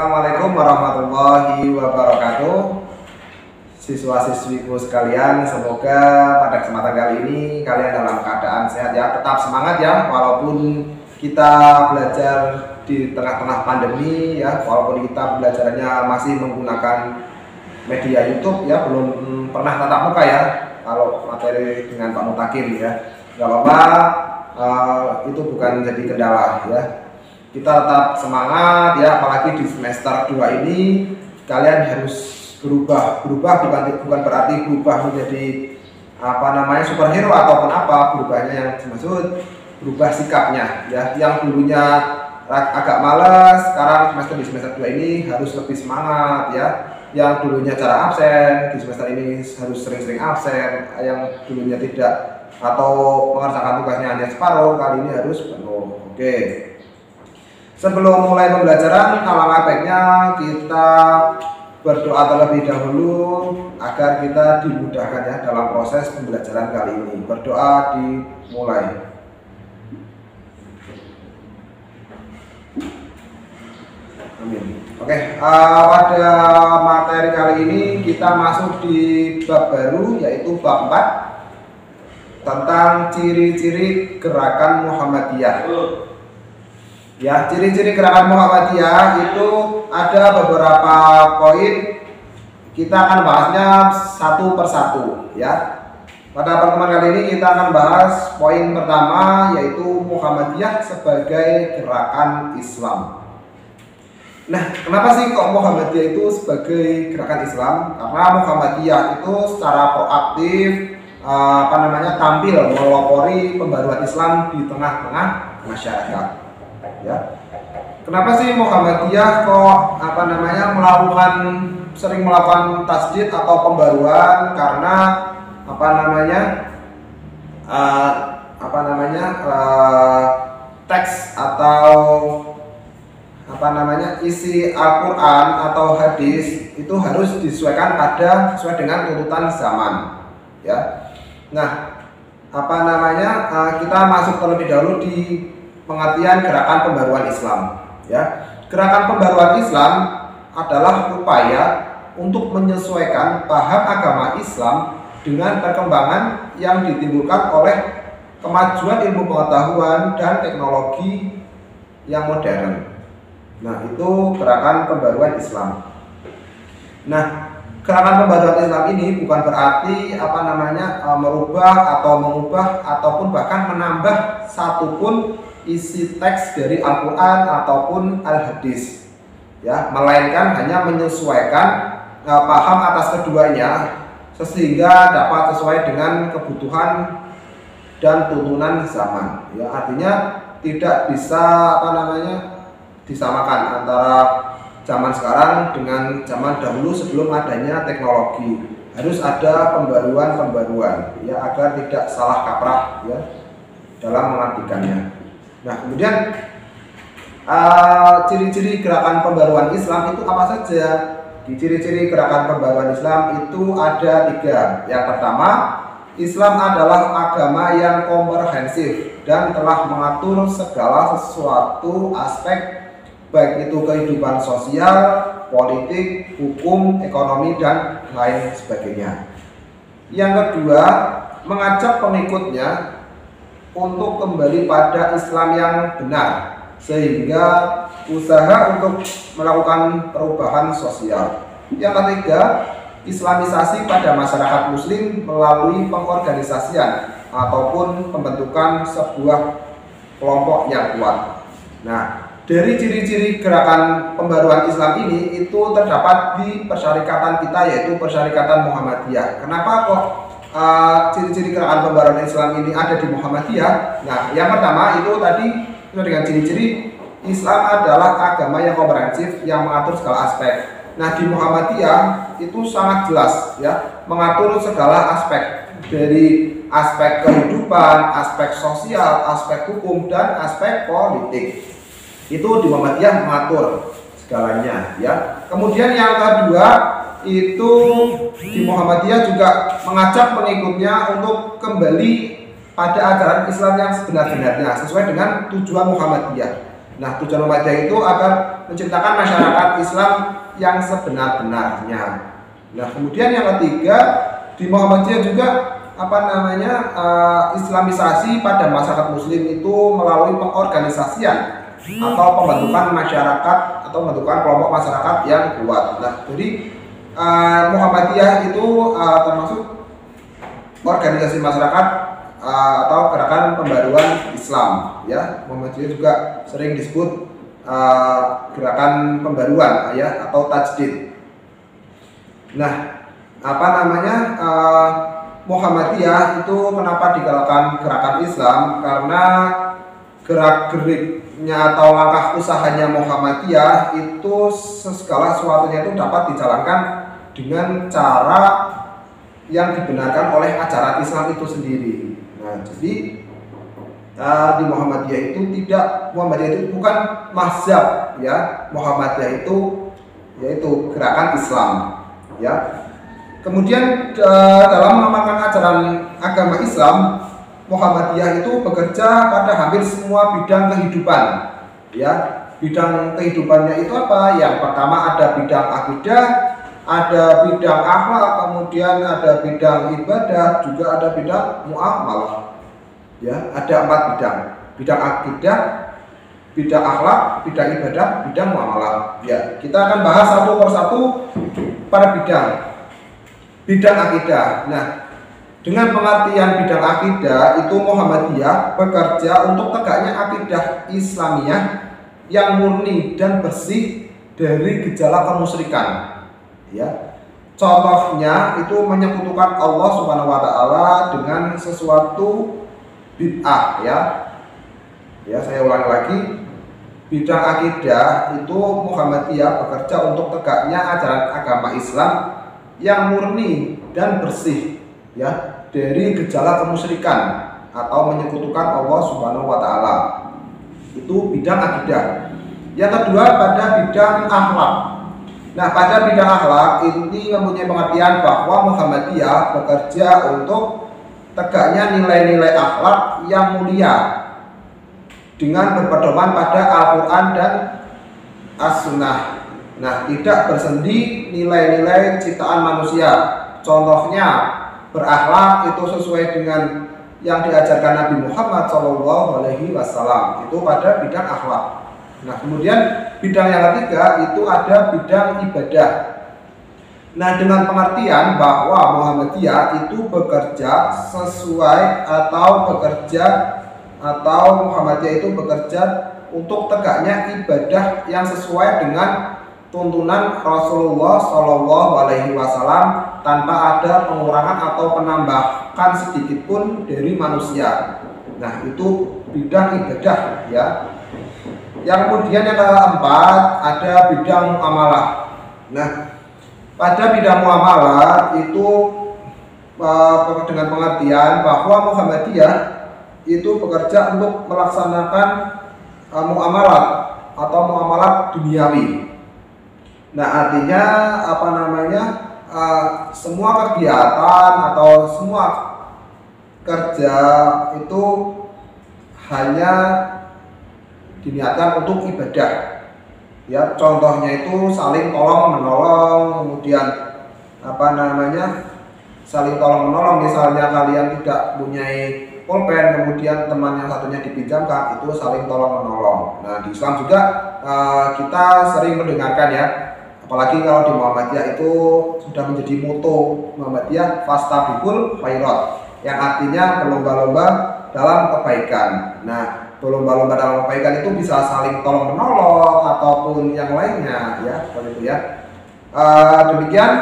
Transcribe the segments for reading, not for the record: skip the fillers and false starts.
Assalamualaikum warahmatullahi wabarakatuh. Siswa-siswiku sekalian, semoga pada kesempatan kali ini kalian dalam keadaan sehat ya, tetap semangat ya, walaupun kita belajar di tengah-tengah pandemi ya, walaupun kita belajarnya masih menggunakan media YouTube ya, belum pernah tatap muka ya, kalau materi dengan Pak Mutakin ya, nggak apa-apa, itu bukan jadi kendala ya. Kita tetap semangat ya, apalagi di semester 2 ini kalian harus berubah bukan berarti berubah menjadi superhero ataupun apa, berubahnya yang dimaksud berubah sikapnya ya, yang dulunya agak malas sekarang di semester 2 ini harus lebih semangat ya, yang dulunya cara absen di semester ini harus sering-sering absen, yang dulunya tidak atau mengerjakan tugasnya hanya separuh, kali ini harus penuh. Oke. Sebelum mulai pembelajaran, alangkah baiknya kita berdoa terlebih dahulu agar kita dimudahkan ya dalam proses pembelajaran kali ini. Berdoa dimulai. Amin. Oke, pada materi kali ini kita masuk di bab baru, yaitu bab 4 tentang ciri-ciri gerakan Muhammadiyah. Ya, ciri-ciri gerakan Muhammadiyah itu ada beberapa poin. Kita akan bahasnya satu persatu ya. Pada pertemuan kali ini kita akan bahas poin pertama, yaitu Muhammadiyah sebagai gerakan Islam. Nah, kenapa sih kok Muhammadiyah itu sebagai gerakan Islam? Karena Muhammadiyah itu secara proaktif tampil melopori pembaruan Islam di tengah-tengah masyarakat. Ya. Kenapa sih Muhammadiyah kok sering melakukan tasdid atau pembaruan? Karena teks atau isi Al-Quran atau hadis itu harus disesuaikan sesuai dengan tuntutan zaman ya. Nah, kita masuk terlebih dahulu di pengertian gerakan pembaruan Islam ya. Gerakan pembaruan Islam adalah upaya untuk menyesuaikan paham agama Islam dengan perkembangan yang ditimbulkan oleh kemajuan ilmu pengetahuan dan teknologi yang modern. Nah, itu gerakan pembaruan Islam. Nah, gerakan pembaruan Islam ini bukan berarti merubah atau mengubah ataupun bahkan menambah satupun isi teks dari Al-Quran ataupun Al-Hadis ya, melainkan hanya menyesuaikan paham atas keduanya sehingga dapat sesuai dengan kebutuhan dan tuntunan zaman ya. Artinya tidak bisa disamakan antara zaman sekarang dengan zaman dahulu sebelum adanya teknologi. Harus ada pembaruan ya, agar tidak salah kaprah ya dalam mengartikannya. Nah, kemudian ciri-ciri gerakan pembaruan Islam itu apa saja? Di ciri-ciri gerakan pembaruan Islam itu ada 3. Yang pertama, Islam adalah agama yang komprehensif dan telah mengatur segala sesuatu aspek, baik itu kehidupan sosial, politik, hukum, ekonomi, dan lain sebagainya. Yang kedua, mengajak pengikutnya untuk kembali pada Islam yang benar, sehingga usaha untuk melakukan perubahan sosial. Yang ketiga, Islamisasi pada masyarakat muslim melalui pengorganisasian ataupun pembentukan sebuah kelompok yang kuat. Nah, dari ciri-ciri gerakan pembaruan Islam ini itu terdapat di persyarikatan kita, yaitu Persyarikatan Muhammadiyah. Kenapa kok ciri-ciri gerakan pembaruan Islam ini ada di Muhammadiyah? Nah, yang pertama itu tadi dengan ciri-ciri Islam adalah agama yang komprehensif yang mengatur segala aspek. Nah, di Muhammadiyah itu sangat jelas ya, mengatur segala aspek, dari aspek kehidupan, aspek sosial, aspek hukum, dan aspek politik. Itu di Muhammadiyah mengatur segalanya ya. Kemudian yang kedua itu di Muhammadiyah juga mengajak pengikutnya untuk kembali pada ajaran Islam yang sebenar-benarnya sesuai dengan tujuan Muhammadiyah. Nah, tujuan Muhammadiyah itu agar menciptakan masyarakat Islam yang sebenar-benarnya. Nah, kemudian yang ketiga, di Muhammadiyah juga islamisasi pada masyarakat Muslim itu melalui pengorganisasian atau pembentukan masyarakat atau pembentukan kelompok masyarakat yang kuat. Nah, jadi Muhammadiyah itu termasuk organisasi masyarakat atau gerakan pembaruan Islam, ya. Muhammadiyah juga sering disebut gerakan pembaruan, ya, atau tajdid. Nah, Muhammadiyah itu kenapa dikatakan gerakan Islam? Karena gerak-geriknya atau langkah usahanya Muhammadiyah itu segala sesuatunya itu dapat dijalankan dengan cara yang dibenarkan oleh ajaran Islam itu sendiri. Nah, jadi di Muhammadiyah itu bukan mazhab, ya. Muhammadiyah itu yaitu gerakan Islam, ya. Kemudian dalam mengamalkan ajaran agama Islam, Muhammadiyah itu bekerja pada hampir semua bidang kehidupan, ya. Bidang kehidupannya itu apa? Yang pertama ada bidang akidah, ada bidang akhlak, kemudian ada bidang ibadah, juga ada bidang muamalah. Ya, ada 4 bidang. Bidang akidah, bidang akhlak, bidang ibadah, bidang muamalah. Ya, kita akan bahas satu persatu pada bidang akidah. Nah, dengan pengertian bidang akidah itu Muhammadiyah bekerja untuk tegaknya akidah Islamiyah yang murni dan bersih dari gejala kemusyrikan, ya. Contohnya itu menyekutukan Allah Subhanahu wa taala dengan sesuatu bid'ah, ya. Ya, saya ulangi lagi. Bidang akidah itu Muhammadiyah bekerja untuk tegaknya ajaran agama Islam yang murni dan bersih, ya, dari gejala kemusyrikan atau menyekutukan Allah Subhanahu wa taala. Itu bidang akidah. Yang kedua pada bidang akhlak. Nah, pada bidang akhlak ini mempunyai pengertian bahwa Muhammadiyah bekerja untuk tegaknya nilai-nilai akhlak yang mulia dengan berpedoman pada Al-Quran dan As-Sunnah. Nah, tidak bersendi nilai-nilai ciptaan manusia. Contohnya berakhlak itu sesuai dengan yang diajarkan Nabi Muhammad SAW. Itu pada bidang akhlak. Nah, kemudian bidang yang ketiga itu ada bidang ibadah. Nah, dengan pengertian bahwa Muhammadiyah itu bekerja sesuai atau Muhammadiyah itu bekerja untuk tegaknya ibadah yang sesuai dengan tuntunan Rasulullah SAW tanpa ada pengurangan atau penambahan sedikit pun dari manusia. Nah, itu bidang ibadah, ya. Yang kemudian yang keempat ada bidang muamalah. Nah, pada bidang muamalah itu dengan pengertian bahwa Muhammadiyah itu bekerja untuk melaksanakan muamalat atau muamalat duniawi. Nah, artinya semua kegiatan atau semua kerja itu hanya diniatkan untuk ibadah. Ya, contohnya itu saling tolong menolong, kemudian saling tolong menolong. Misalnya kalian tidak mempunyai pulpen, kemudian teman yang satunya dipinjamkan, itu saling tolong menolong. Nah, di Islam juga kita sering mendengarkan, ya. Apalagi kalau di Muhammadiyah itu sudah menjadi moto Muhammadiyah fastabiqul khairat, yang artinya berlomba-lomba dalam kebaikan. Nah, berlomba-lomba dalam kebaikan itu bisa saling tolong menolong ataupun yang lainnya, ya, seperti itu, ya. Demikian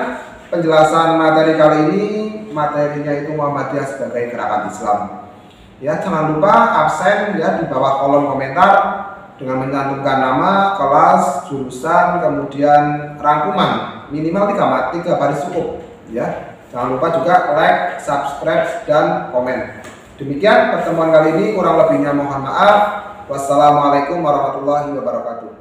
penjelasan materi kali ini. Materinya itu Muhammadiyah sebagai gerakan Islam. Ya, jangan lupa absen, ya, di bawah kolom komentar dengan mencantumkan nama, kelas, jurusan, kemudian rangkuman minimal 3 baris cukup, ya. Jangan lupa juga like, subscribe, dan komen. Demikian pertemuan kali ini, kurang lebihnya mohon maaf. Wassalamualaikum warahmatullahi wabarakatuh.